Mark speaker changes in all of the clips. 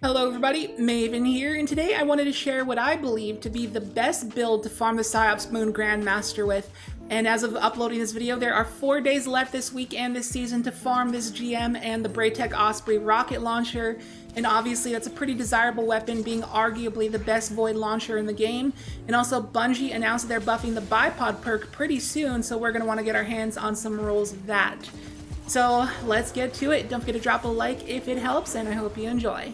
Speaker 1: Hello everybody, Maven here, and today I wanted to share what I believe to be the best build to farm the PsiOps Moon Grandmaster with. And as of uploading this video, there are 4 days left this week and this season to farm this GM and the Braytech Osprey rocket launcher. And obviously that's a pretty desirable weapon, being arguably the best void launcher in the game. And also Bungie announced they're buffing the bipod perk pretty soon, so we're going to want to get our hands on some rolls of that. So let's get to it. Don't forget to drop a like if it helps, and I hope you enjoy.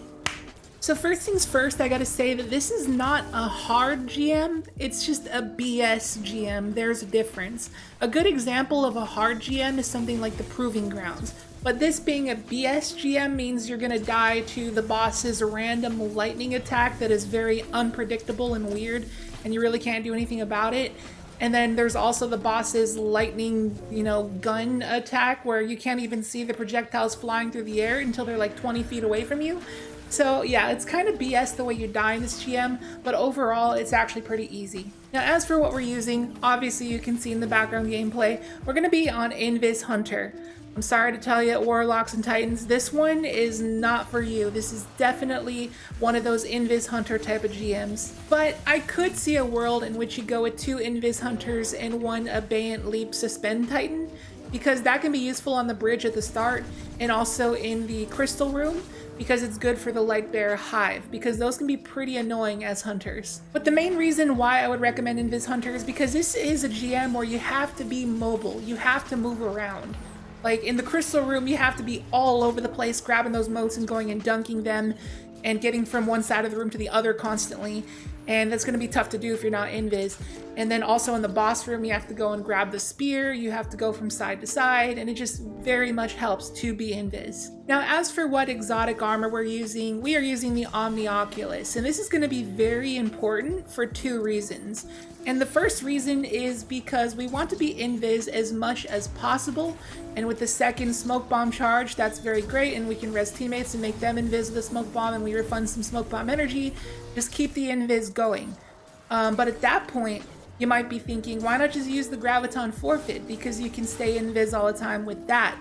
Speaker 1: So first things first, I gotta say that this is not a hard GM, it's just a BS GM. There's a difference. A good example of a hard GM is something like the Proving Grounds, but this being a BS GM means you're gonna die to the boss's random lightning attack that is very unpredictable and weird, and you really can't do anything about it. And then there's also the boss's lightning, gun attack where you can't even see the projectiles flying through the air until they're like 20 feet away from you. So yeah, it's kind of BS the way you die in this GM, but overall it's actually pretty easy. Now as for what we're using, obviously you can see in the background gameplay, we're going to be on Invis Hunter. I'm sorry to tell you, Warlocks and Titans, this one is not for you. This is definitely one of those Invis Hunter type of GMs. But I could see a world in which you go with 2 Invis Hunters and 1 Abeyant Leap Suspend Titan, because that can be useful on the bridge at the start and also in the crystal room, because it's good for the Lightbearer Hive, because those can be pretty annoying as hunters. But the main reason why I would recommend Invis Hunter is because this is a GM where you have to be mobile, you have to move around. Like in the crystal room, you have to be all over the place, grabbing those motes and going and dunking them and getting from one side of the room to the other constantly. And that's going to be tough to do if you're not invis. And then also in the boss room, you have to go and grab the spear, you have to go from side to side, and it just very much helps to be invis. Now as for what exotic armor we're using, we are using the Omnioculus, and this is going to be very important for 2 reasons. And the first reason is because we want to be invis as much as possible, and with the second smoke bomb charge, that's very great, and we can res teammates and make them invis with the smoke bomb, and we refund some smoke bomb energy. Just keep the invis going. But at that point, you might be thinking, why not just use the Graviton Forfeit, because you can stay invis all the time with that.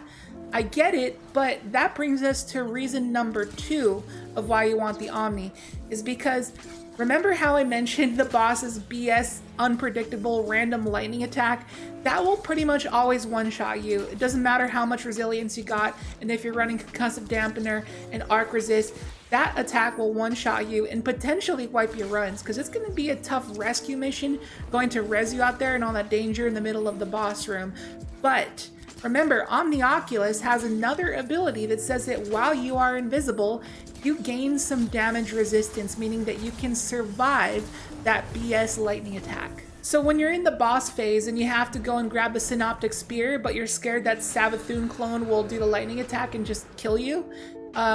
Speaker 1: I get it, but that brings us to reason number 2 of why you want the Omni, is because remember how I mentioned the boss's BS unpredictable random lightning attack? That will pretty much always one-shot you. It doesn't matter how much resilience you got, and if you're running concussive dampener and arc resist, that attack will one-shot you and potentially wipe your runs, because it's going to be a tough rescue mission going to res you out there and all that danger in the middle of the boss room. But remember, Omnioculus has another ability that says that while you are invisible, you gain some damage resistance, meaning that you can survive that BS lightning attack. So when you're in the boss phase and you have to go and grab the Synoptic Spear, but you're scared that Savathun clone will do the lightning attack and just kill you,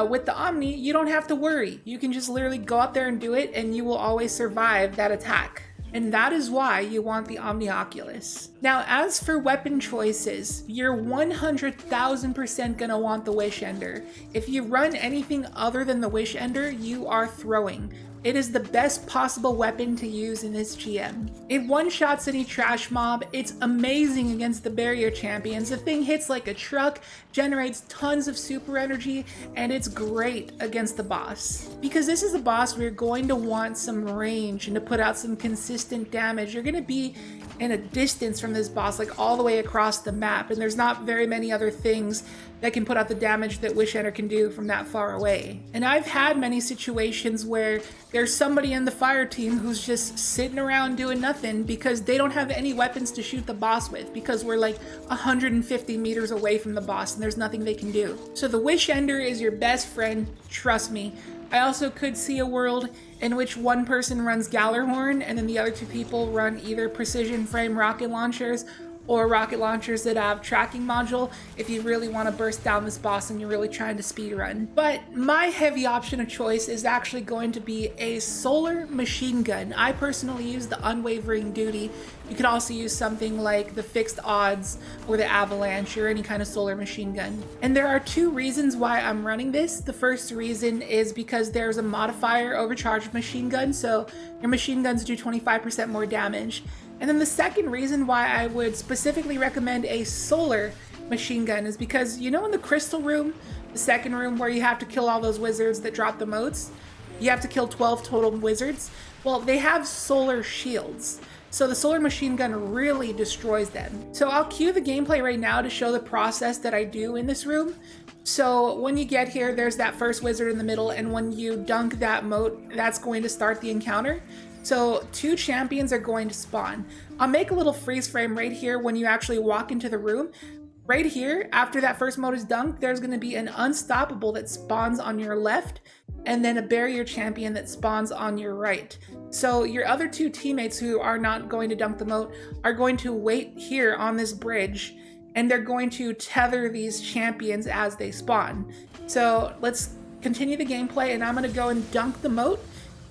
Speaker 1: with the Omni, you don't have to worry. You can just literally go out there and do it, and you will always survive that attack. And that is why you want the Omnioculus. Now, as for weapon choices, you're 100,000% gonna want the Wish Ender. If you run anything other than the Wish Ender, you are throwing. It is the best possible weapon to use in this GM. It one-shots any trash mob, it's amazing against the barrier champions, the thing hits like a truck, generates tons of super energy, and it's great against the boss. Because this is a boss where you're going to want some range and to put out some consistent damage. You're going to be in a distance from this boss, like all the way across the map, and there's not very many other things that can put out the damage that Wish Ender can do from that far away. And I've had many situations where there's somebody in the fire team who's just sitting around doing nothing because they don't have any weapons to shoot the boss with, because we're like 150 meters away from the boss and there's nothing they can do. So the Wish Ender is your best friend, trust me. I also could see a world in which one person runs Gallarhorn and then the other 2 people run either precision frame rocket launchers or rocket launchers that have tracking module if you really want to burst down this boss and you're really trying to speedrun. But my heavy option of choice is actually going to be a solar machine gun. I personally use the Unwavering Duty. You could also use something like the Fixed Odds or the Avalanche or any kind of solar machine gun. And there are 2 reasons why I'm running this. The first reason is because there's a modifier overcharged machine gun, so your machine guns do 25% more damage. And then the second reason why I would specifically recommend a solar machine gun is because, in the crystal room, The second room where you have to kill all those wizards that drop the motes. You have to kill 12 total wizards. Well, they have solar shields, so the solar machine gun really destroys them. So I'll cue the gameplay right now to show the process that I do in this room. So when you get here, there's that first wizard in the middle, and when you dunk that mote, that's going to start the encounter. So 2 champions are going to spawn. I'll make a little freeze frame right here when you actually walk into the room. Right here, after that first mote is dunked, there's going to be an unstoppable that spawns on your left, and then a barrier champion that spawns on your right. So your other 2 teammates who are not going to dunk the mote are going to wait here on this bridge, and they're going to tether these champions as they spawn. So let's continue the gameplay, and I'm going to go and dunk the mote,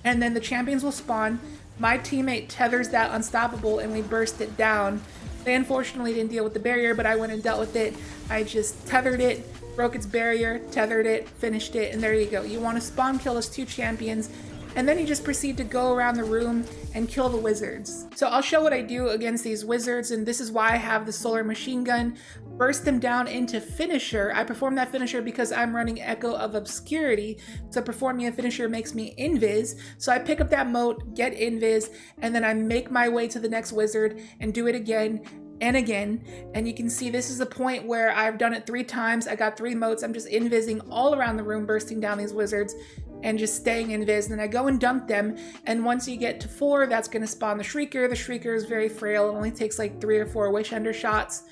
Speaker 1: and then the champions will spawn. My teammate tethers that unstoppable, and we burst it down. They unfortunately didn't deal with the barrier, but I went and dealt with it. I just tethered it, broke its barrier, tethered it, finished it, and there you go. You want to spawn kill those 2 champions, and then you just proceed to go around the room and kill the wizards. So I'll show what I do against these wizards, and this is why I have the solar machine gun. Burst them down into finisher. I perform that finisher because I'm running Echo of Obscurity, so performing a finisher makes me invis. So I pick up that mote, get invis, and then I make my way to the next wizard and do it again and again. And you can see this is the point where I've done it 3 times. I got 3 motes. I'm just invising all around the room, bursting down these wizards and just staying invis. And then I go and dunk them, and once you get to 4, that's going to spawn the Shrieker. The Shrieker is very frail. It only takes like 3 or 4 Wish Ender shots,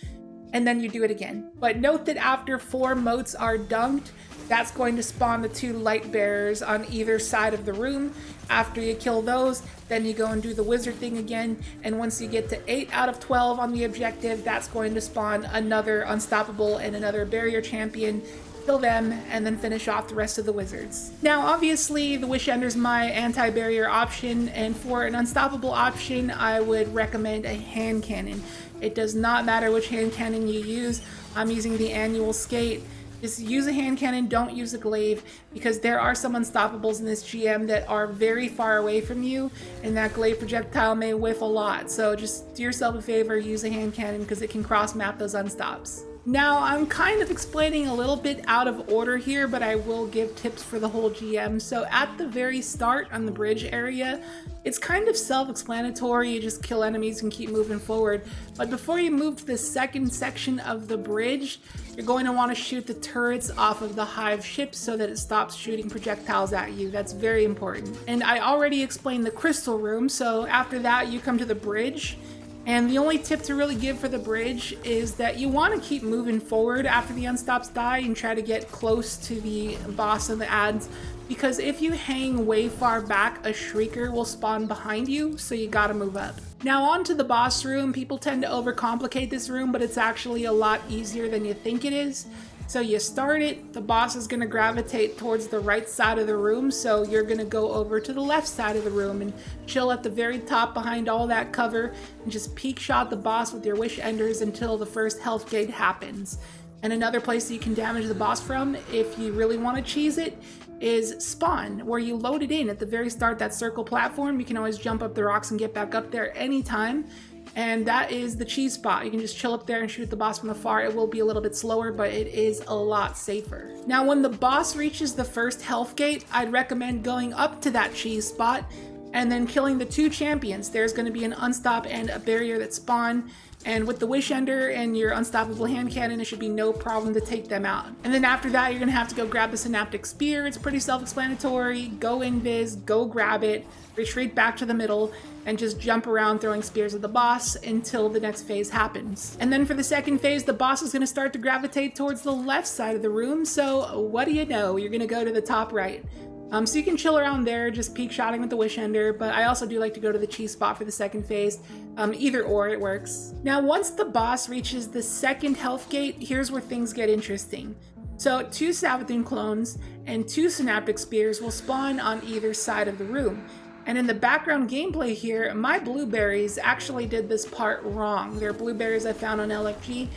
Speaker 1: and then you do it again. But note that after 4 motes are dunked, that's going to spawn the 2 light bearers on either side of the room. After you kill those, then you go and do the wizard thing again, and once you get to 8 out of 12 on the objective, that's going to spawn another unstoppable and another barrier champion. Kill them, and then finish off the rest of the wizards. Now obviously the Wish Ender's my anti-barrier option, and for an unstoppable option I would recommend a hand cannon. It does not matter which hand cannon you use. I'm using the annual skate. Just use a hand cannon, don't use a glaive, because there are some unstoppables in this GM that are very far away from you, and that glaive projectile may whiff a lot. So just do yourself a favor, use a hand cannon, because it can cross map those unstops. Now, I'm kind of explaining a little bit out of order here, but I will give tips for the whole GM. So at the very start on the bridge area, it's kind of self-explanatory. You just kill enemies and keep moving forward. But before you move to the second section of the bridge, you're going to want to shoot the turrets off of the hive ship so that it stops shooting projectiles at you. That's very important. And I already explained the crystal room, so after that you come to the bridge. And the only tip to really give for the bridge is that you want to keep moving forward after the unstops die and try to get close to the boss and the ads, because if you hang way far back, a Shrieker will spawn behind you, so you gotta move up. Now on to the boss room. People tend to overcomplicate this room, but it's actually a lot easier than you think it is. So you start it, the boss is going to gravitate towards the right side of the room, so you're going to go over to the left side of the room and chill at the very top behind all that cover and just peek shot the boss with your Wish Enders until the first health gate happens. And another place that you can damage the boss from, if you really want to cheese it, is spawn, where you load it in at the very start, that circle platform. You can always jump up the rocks and get back up there anytime. And that is the cheese spot. You can just chill up there and shoot the boss from afar. It will be a little bit slower, but it is a lot safer. Now, when the boss reaches the first health gate, I'd recommend going up to that cheese spot and then killing the 2 champions. There's going to be an unstop and a barrier that spawn. And with the Wish Ender and your unstoppable hand cannon, it should be no problem to take them out. And then after that, you're going to have to go grab the synaptic spear. It's pretty self-explanatory. Go invis, go grab it, retreat back to the middle, and just jump around throwing spears at the boss until the next phase happens. And then for the second phase, the boss is going to start to gravitate towards the left side of the room. So what do you know? You're going to go to the top right. So you can chill around there, just peek shotting with the Wish Ender, but I also do like to go to the cheese spot for the second phase. Either or, it works. Now, once the boss reaches the second health gate, here's where things get interesting. So 2 Savathun clones and 2 synaptic spears will spawn on either side of the room. And in the background gameplay here, my blueberries actually did this part wrong. They're blueberries I found on LFG.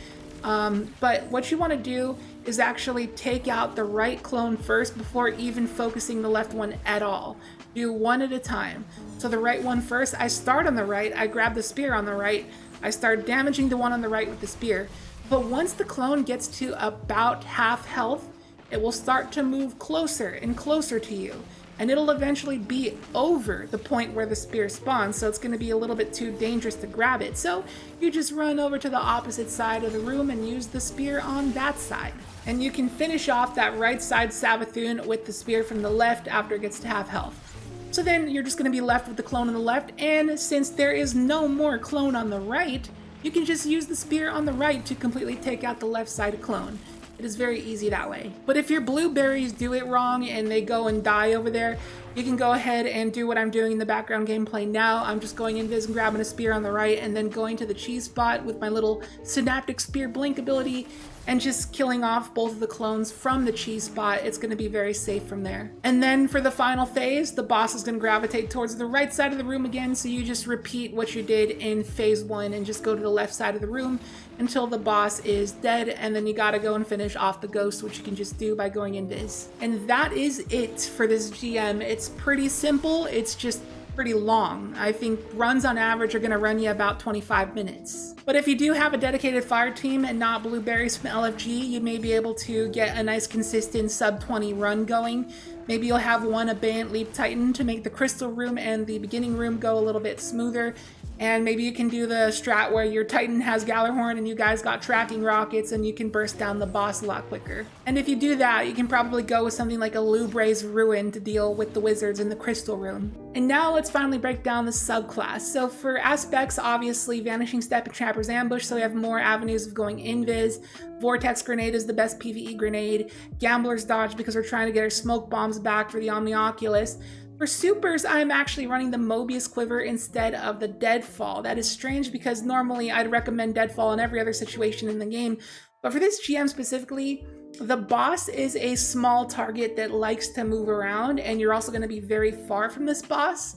Speaker 1: But what you want to do is actually take out the right clone first before even focusing the left one at all. Do one at a time. So the right one first, I start on the right, I grab the spear on the right, I start damaging the one on the right with the spear. But once the clone gets to about half health, it will start to move closer and closer to you. And it'll eventually be over the point where the spear spawns, so it's going to be a little bit too dangerous to grab it. So you just run over to the opposite side of the room and use the spear on that side. And you can finish off that right side Savathun with the spear from the left after it gets to half health. So then you're just going to be left with the clone on the left, and since there is no more clone on the right, you can just use the spear on the right to completely take out the left side clone. It is very easy that way. But if your blueberries do it wrong and they go and die over there, you can go ahead and do what I'm doing in the background gameplay now. I'm just going invis and grabbing a spear on the right and then going to the cheese spot with my little synaptic spear blink ability and just killing off both of the clones from the cheese spot. It's going to be very safe from there. And then for the final phase, the boss is going to gravitate towards the right side of the room again, so you just repeat what you did in phase 1 and just go to the left side of the room until the boss is dead, and then you gotta go and finish off the ghost, which you can just do by going invis. And that is it for this GM. It's pretty simple, it's just pretty long. I think runs on average are gonna run you about 25 minutes. But if you do have a dedicated fire team and not blueberries from LFG, you may be able to get a nice consistent sub 20 run going. Maybe you'll have one Abeyant Leap Titan to make the crystal room and the beginning room go a little bit smoother. And maybe you can do the strat where your Titan has Gallarhorn and you guys got tracking rockets and you can burst down the boss a lot quicker. And if you do that, you can probably go with something like a Lubray's Ruin to deal with the wizards in the crystal room. And now let's finally break down the subclass. So for aspects, obviously Vanishing Step and Trapper's Ambush, so we have more avenues of going invis. Vortex Grenade is the best PvE grenade. Gambler's Dodge because we're trying to get our smoke bombs back for the Omnioculus. For supers, I'm actually running the Mobius Quiver instead of the Deadfall. That is strange because normally I'd recommend Deadfall in every other situation in the game. But for this GM specifically, the boss is a small target that likes to move around, and you're also going to be very far from this boss.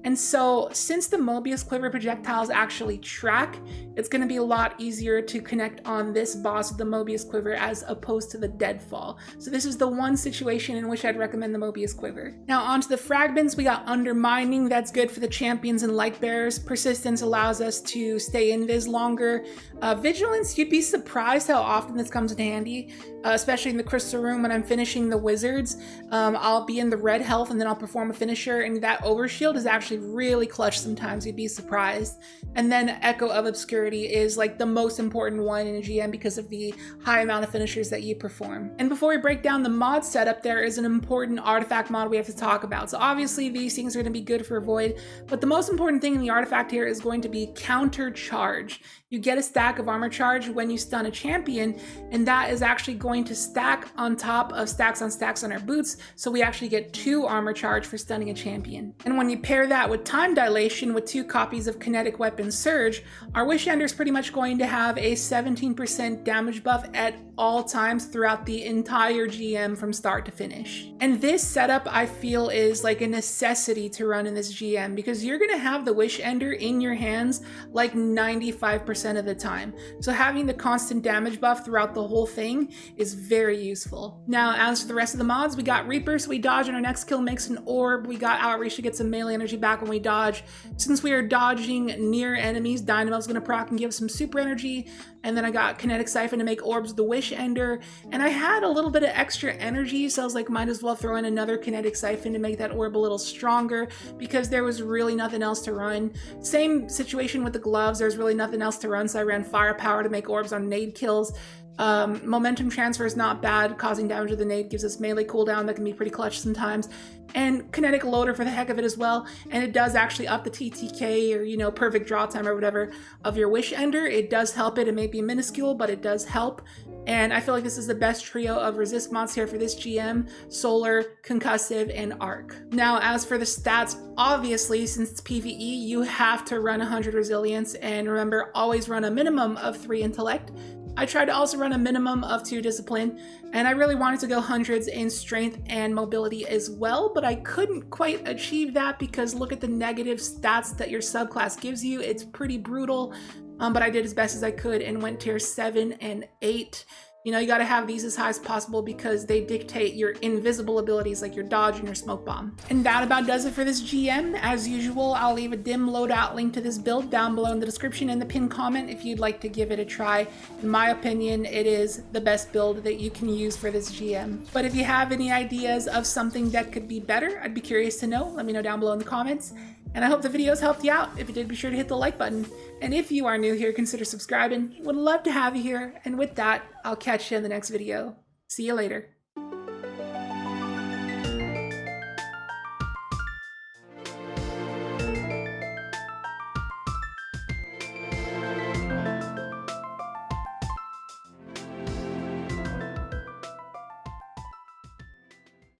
Speaker 1: And so since the Mobius Quiver projectiles actually track, it's going to be a lot easier to connect on this boss with the Mobius Quiver as opposed to the Deadfall. So this is the one situation in which I'd recommend the Mobius Quiver. Now onto the fragments, we got Undermining. That's good for the champions and light bearers. Persistence allows us to stay invis longer. Vigilance, you'd be surprised how often this comes in handy, especially in the crystal room when I'm finishing the wizards. I'll be in the red health and then I'll perform a finisher, and that overshield is actually really clutch sometimes. You'd be surprised. And then Echo of Obscurity is like the most important one in a GM because of the high amount of finishers that you perform. And before we break down the mod setup, there is an important artifact mod we have to talk about. So obviously these things are going to be good for Void, but the most important thing in the artifact here is going to be counter charge. You get a stack of armor charge when you stun a champion, and that is actually going to stack on top of stacks on our boots, so we actually get 2 armor charge for stunning a champion. And when you pair that with time dilation with 2 copies of kinetic weapon surge, our Wish Ender is pretty much going to have a 17% damage buff at all times throughout the entire GM from start to finish. And this setup I feel is like a necessity to run in this GM because you're going to have the Wish Ender in your hands like 95% of the time. So having the constant damage buff throughout the whole thing is very useful. Now as for the rest of the mods, we got Reaper, so we dodge and our next kill makes an orb. We got Outreach to get some melee energy back when we dodge. Since we are dodging near enemies, Dynamo's going to proc and give some super energy. And then I got Kinetic Siphon to make orbs with the Wish Ender. And I had a little bit of extra energy, so I was like, might as well throw in another Kinetic Siphon to make that orb a little stronger because there was really nothing else to run. Same situation with the gloves, there's really nothing else to run, so I ran Firepower to make orbs on nade kills. Momentum transfer is not bad. Causing damage with the nade gives us melee cooldown that can be pretty clutch sometimes. And kinetic loader for the heck of it as well. And it does actually up the TTK or, you know, perfect draw time or whatever of your Wish Ender. It does help it. It may be minuscule, but it does help. And I feel like this is the best trio of resist mods here for this GM: Solar, Concussive, and Arc. Now, as for the stats, obviously, since it's PvE, you have to run 100 Resilience. And remember, always run a minimum of 3 Intellect. I tried to also run a minimum of 2 Discipline, and I really wanted to go hundreds in Strength and Mobility as well, but I couldn't quite achieve that because look at the negative stats that your subclass gives you. It's pretty brutal, but I did as best as I could and went tier 7 and 8. You know, you got to have these as high as possible because they dictate your invisible abilities like your dodge and your smoke bomb. And that about does it for this GM. As usual, I'll leave a dim loadout link to this build down below in the description and the pinned comment if you'd like to give it a try. In my opinion, it is the best build that you can use for this GM. But if you have any ideas of something that could be better, I'd be curious to know. Let me know down below in the comments. And I hope the videos helped you out. If it did, be sure to hit the like button. And if you are new here, consider subscribing. Would love to have you here. And with that, I'll catch you in the next video. See you later.